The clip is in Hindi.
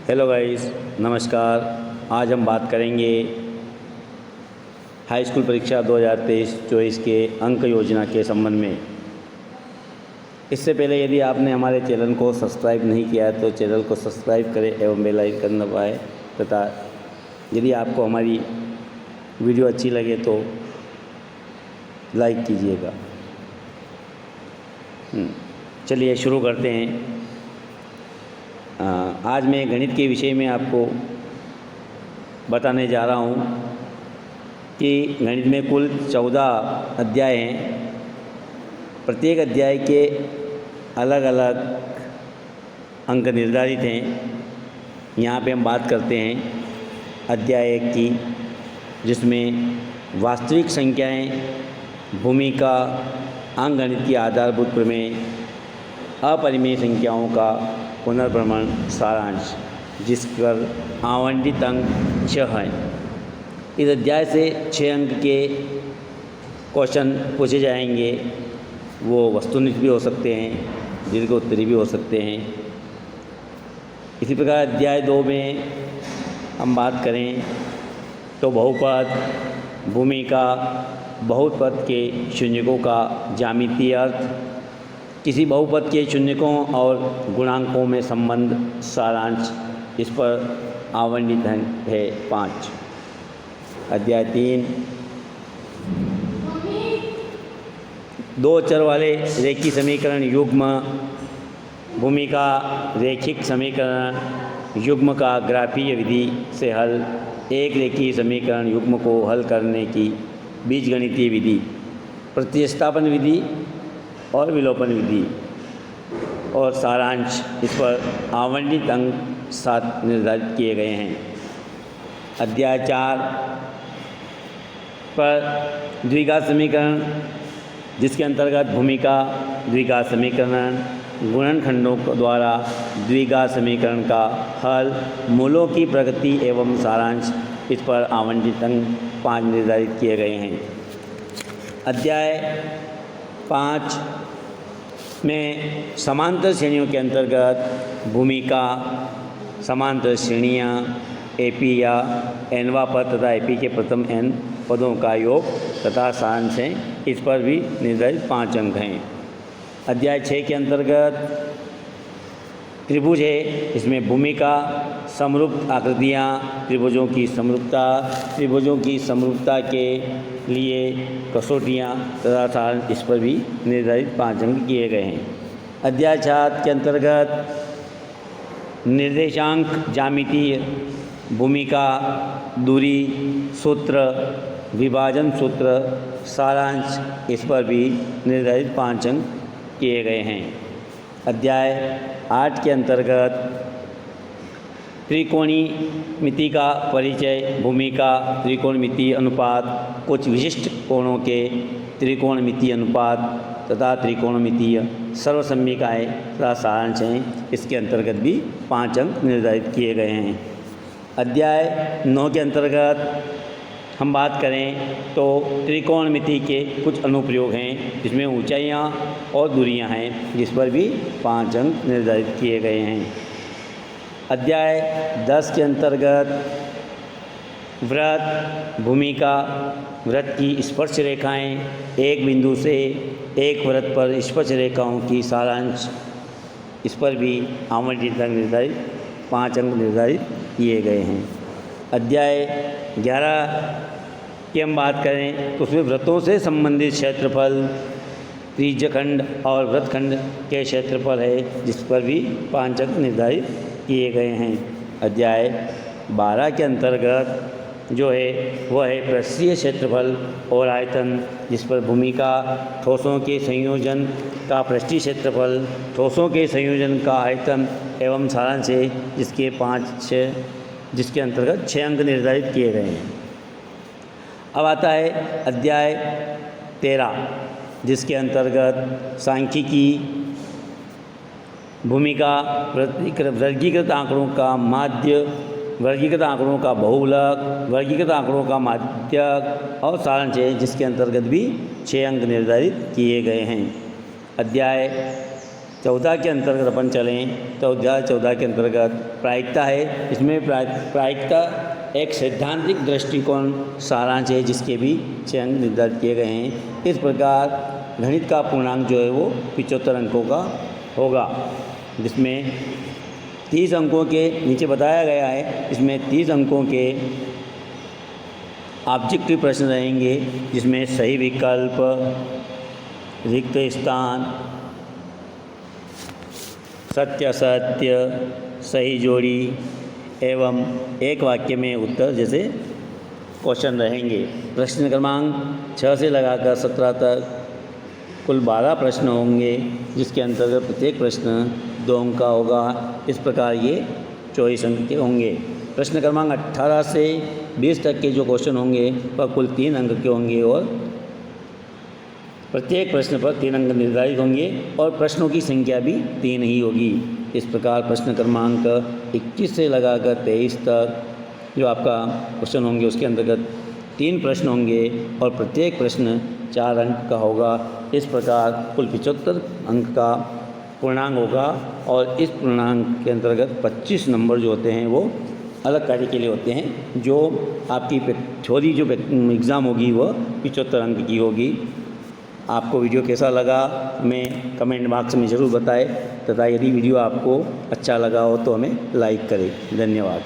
हेलो गाइस, नमस्कार। आज हम बात करेंगे हाई स्कूल परीक्षा 2023-24 के अंक योजना के संबंध में। इससे पहले यदि आपने हमारे चैनल को सब्सक्राइब नहीं किया है तो चैनल को सब्सक्राइब करें एवं बेल आइकन दबाएं तथा यदि आपको हमारी वीडियो अच्छी लगे तो लाइक कीजिएगा। चलिए शुरू करते हैं। आज मैं गणित के विषय में आपको बताने जा रहा हूँ कि गणित में कुल 14 अध्याय हैं। प्रत्येक अध्याय के अलग अलग अंक निर्धारित हैं। यहाँ पे हम बात करते हैं अध्याय 1 की, जिसमें वास्तविक संख्याएं, भूमिका, अंकगणित की आधारभूत प्रमेय, अपरिमेय संख्याओं का पुनर्भ्रमण सारांश, जिस पर आवंटित अंक 6 हैं। इस अध्याय से 6 अंक के क्वेश्चन पूछे जाएंगे। वो वस्तुनिष्ठ भी हो सकते हैं, दीर्घ उत्तरी भी हो सकते हैं। इसी प्रकार अध्याय 2 में हम बात करें तो बहुपद, भूमिका, बहुपद के शून्यकों का ज्यामितीय अर्थ, किसी बहुपद के शून्यकों और गुणांकों में संबंध सारांश, इस पर आवंटित है 5। अध्याय 3 दो चर वाले रेखीय समीकरण युग्म, भूमिका, रैखिक समीकरण युग्म का ग्राफीय विधि से हल, एक रेखीय समीकरण युग्म को हल करने की बीजगणितीय विधि, प्रतिस्थापन विधि और विलोपन विधि और सारांश, इस पर आवंटित अंक 7 निर्धारित किए गए हैं। अध्याय 4 पर द्विघात समीकरण, जिसके अंतर्गत भूमिका, द्विघात समीकरण, गुणनखंडों द्वारा द्विघात समीकरण का हल, मूलों की प्रगति एवं सारांश, इस पर आवंटित अंक 5 निर्धारित किए गए हैं। अध्याय 5 में समांतर श्रेणियों के अंतर्गत भूमिका, समांतर श्रेणियाँ, एपी या एनवा पद तथा एपी के प्रथम एन पदों का योग तथा सारांश हैं, इस पर भी निर्धारित 5 अंक हैं। अध्याय 6 के अंतर्गत त्रिभुज है, इसमें भूमिका, समरूप आकृतियाँ, त्रिभुजों की समरूपता, त्रिभुजों की समरूपता के लिए कसौटियाँ तथा सारांश, इस पर भी निर्धारित 5 अंक किए गए हैं। अध्याय 7 के अंतर्गत निर्देशांक, ज्यामितीय, भूमिका, दूरी, सूत्र, विभाजन सूत्र, सारांश, इस पर भी निर्धारित 5 अंक किए गए हैं। अध्याय 8 के अंतर्गत त्रिकोणमिति का परिचय, भूमिका, त्रिकोणमिति अनुपात, कुछ विशिष्ट कोणों के त्रिकोणमिति अनुपात तथा त्रिकोणमितीय सर्वसम्यिकाएँ तथा सारांश हैं, इसके अंतर्गत भी 5 अंक निर्धारित किए गए हैं। अध्याय 9 के अंतर्गत हम बात करें तो त्रिकोणमिति के कुछ अनुप्रयोग हैं, जिसमें ऊंचाइयाँ और दूरियाँ हैं, जिस पर भी 5 अंक निर्धारित किए गए हैं। अध्याय 10 के अंतर्गत वृत्त, भूमिका, वृत्त की स्पर्श रेखाएं, एक बिंदु से एक वृत्त पर स्पर्श रेखाओं की सारांश, इस पर भी आवंटित अंक निर्धारित 5 अंक निर्धारित किए गए हैं। अध्याय 11 की हम बात करें तो उसमें वृत्तों से संबंधित क्षेत्रफल, त्रिज्यखंड और वृत्तखंड के क्षेत्रफल है, जिस पर भी 5 अंक निर्धारित किए गए हैं। अध्याय 12 के अंतर्गत जो है वह है पृष्ठीय क्षेत्रफल और आयतन, जिस पर भूमिका, ठोसों के संयोजन का पृष्ठीय क्षेत्रफल, ठोसों के संयोजन का आयतन एवं सारांश है, जिसके अंतर्गत 6 अंक निर्धारित किए गए हैं। अब आता है अध्याय 13, जिसके अंतर्गत सांख्यिकी, भूमिका, वर्गीकृत आंकड़ों का माध्य, वर्गीकृत आंकड़ों का बहुलक, वर्गीकृत आंकड़ों का माध्यक और सारांश है, जिसके अंतर्गत भी 6 अंक निर्धारित किए गए हैं। अध्याय 14 के अंतर्गत अपन चलें तो अध्याय 14 के अंतर्गत प्रायिकता है। इसमें प्रायिकता एक सैद्धांतिक दृष्टिकोण सारांश है जिसके भी 6 अंक निर्धारित किए गए हैं। इस प्रकार गणित का पूर्णांक जो है वो 75 अंकों का होगा, जिसमें 30 अंकों के नीचे बताया गया है। इसमें 30 अंकों के ऑब्जेक्टिव प्रश्न रहेंगे, जिसमें सही विकल्प, रिक्त स्थान, सत्य असत्य, सही जोड़ी एवं एक वाक्य में उत्तर जैसे क्वेश्चन रहेंगे। प्रश्न क्रमांक 6 से लगाकर 17 तक कुल 12 प्रश्न होंगे, जिसके अंतर्गत प्रत्येक प्रश्न 2 अंक का होगा। इस प्रकार ये 24 अंक के होंगे। प्रश्न क्रमांक 18 से 20 तक के जो क्वेश्चन होंगे वह कुल 3 अंक के होंगे और प्रत्येक प्रश्न पर 3 अंक निर्धारित होंगे और प्रश्नों की संख्या भी 3 ही होगी। इस प्रकार प्रश्न क्रमांक 21 से लगाकर 23 तक जो आपका क्वेश्चन होंगे उसके अंतर्गत 3 प्रश्न होंगे और प्रत्येक प्रश्न 4 अंक का होगा। इस प्रकार कुल 75 अंक का पूर्णांक होगा और इस पूर्णांक के अंतर्गत 25 नंबर जो होते हैं वो अलग कार्य के लिए होते हैं। जो आपकी थ्योरी जो एग्ज़ाम होगी वह 75 अंक की होगी। आपको वीडियो कैसा लगा हमें कमेंट बॉक्स में ज़रूर बताएं तथा यदि वीडियो आपको अच्छा लगा हो तो हमें लाइक करें। धन्यवाद।